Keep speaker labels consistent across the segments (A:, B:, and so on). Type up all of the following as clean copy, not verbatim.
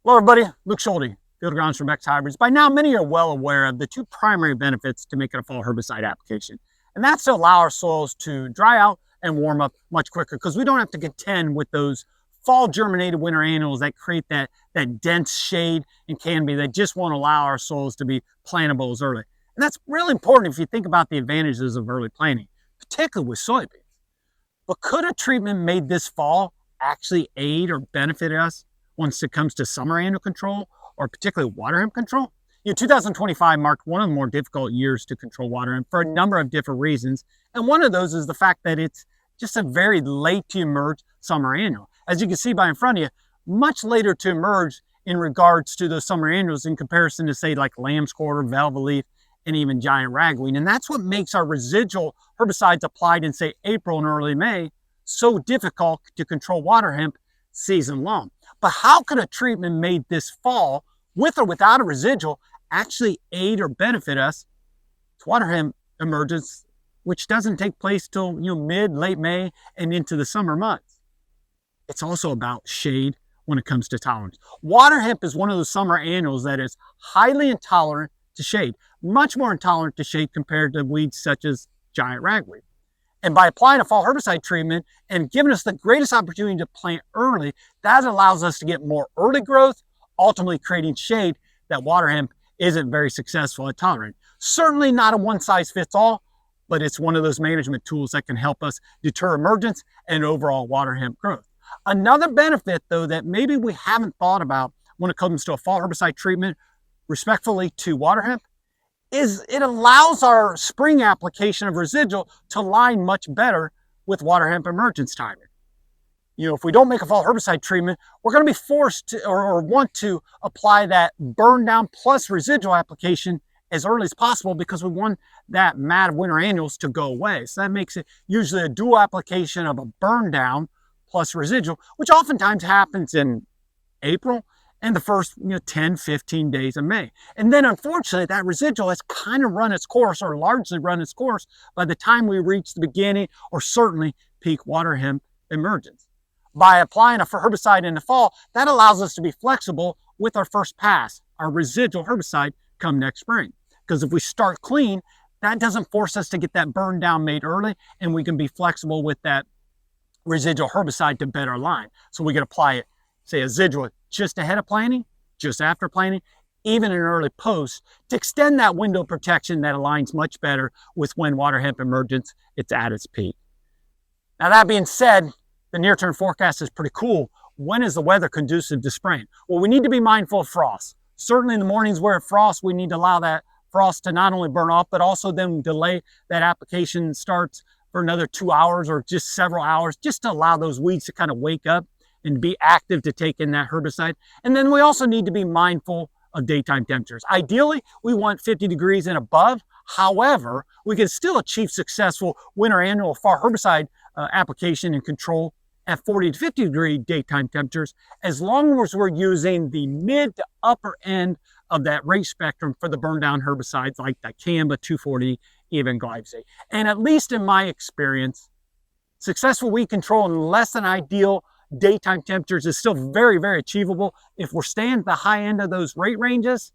A: Hello everybody, Luke Schulty, field agronomist for Beck's Hybrids. By now, many are well aware of the two primary benefits to making a fall herbicide application. And that's to allow our soils to dry out and warm up much quicker because we don't have to contend with those fall germinated winter annuals that create that dense shade and canopy that just won't allow our soils to be plantable as early. And that's really important if you think about the advantages of early planting, particularly with soybeans. But could a treatment made this fall actually aid or benefit us once it comes to summer annual control, or particularly water hemp control? 2025 marked one of the more difficult years to control water hemp for a number of different reasons. And one of those is the fact that it's just a very late to emerge summer annual. As you can see by in front of you, much later to emerge in regards to those summer annuals in comparison to say like lamb's quarter, velvet leaf, and even giant ragweed. And that's what makes our residual herbicides applied in say April and early May so difficult to control water hemp season long. But how could a treatment made this fall, with or without a residual, actually aid or benefit us to water hemp emergence, which doesn't take place till mid, late May and into the summer months? It's also about shade when it comes to tolerance. Water hemp is one of those summer annuals that is highly intolerant to shade, much more intolerant to shade compared to weeds such as giant ragweed. And by applying a fall herbicide treatment and giving us the greatest opportunity to plant early, that allows us to get more early growth, ultimately creating shade that water hemp isn't very successful at tolerating. Certainly not a one-size-fits-all, but it's one of those management tools that can help us deter emergence and overall water hemp growth. Another benefit, though, that maybe we haven't thought about when it comes to a fall herbicide treatment, respectfully to water hemp, is it allows our spring application of residual to align much better with water hemp emergence timing. If we don't make a fall herbicide treatment, we're going to be forced to or want to apply that burn down plus residual application as early as possible because we want that mat of winter annuals to go away. So that makes it usually a dual application of a burn down plus residual, which oftentimes happens in April and the first 10, 15 days of May. And then unfortunately, that residual has kind of run its course or largely run its course by the time we reach the beginning or certainly peak water hemp emergence. By applying a herbicide in the fall, that allows us to be flexible with our first pass, our residual herbicide come next spring. Because if we start clean, that doesn't force us to get that burn down made early and we can be flexible with that residual herbicide to better align. So we can apply it, say a residual just ahead of planting, just after planting, even in early post to extend that window of protection that aligns much better with when water hemp emergence it's at its peak. Now that being said, the near-term forecast is pretty cool. When is the weather conducive to spraying? Well, we need to be mindful of frost. Certainly in the mornings where it frosts, we need to allow that frost to not only burn off, but also then delay that application starts for another 2 hours or just several hours, just to allow those weeds to kind of wake up and be active to take in that herbicide. And then we also need to be mindful of daytime temperatures. Ideally, we want 50 degrees and above. However, we can still achieve successful winter annual fall herbicide application and control at 40 to 50 degree daytime temperatures, as long as we're using the mid to upper end of that rate spectrum for the burn down herbicides like dicamba, 2,4-D, even glyphosate. And at least in my experience, successful weed control in less than ideal daytime temperatures is still very, very achievable if we're staying at the high end of those rate ranges,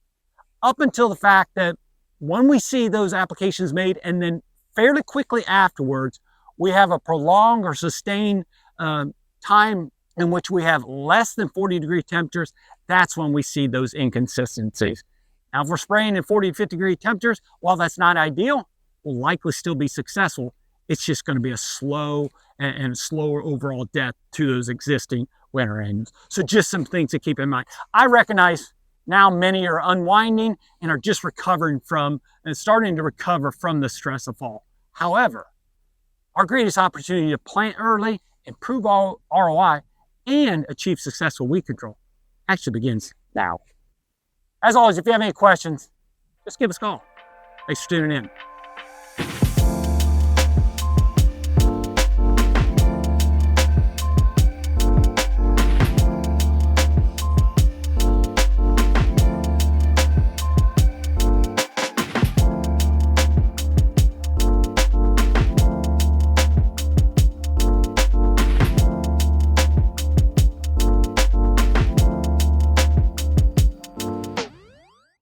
A: up until the fact that when we see those applications made and then fairly quickly afterwards, we have a prolonged or sustained time in which we have less than 40 degree temperatures. That's when we see those inconsistencies. Now, if we're spraying in 40 to 50 degree temperatures, while that's not ideal, we'll likely still be successful. It's just going to be a slow and slower overall death to those existing winter annuals. So just some things to keep in mind. I recognize now many are unwinding and are just recovering from and starting to recover from the stress of fall. However, our greatest opportunity to plant early, improve ROI, and achieve successful weed control actually begins now. As always, if you have any questions, just give us a call. Thanks for tuning in.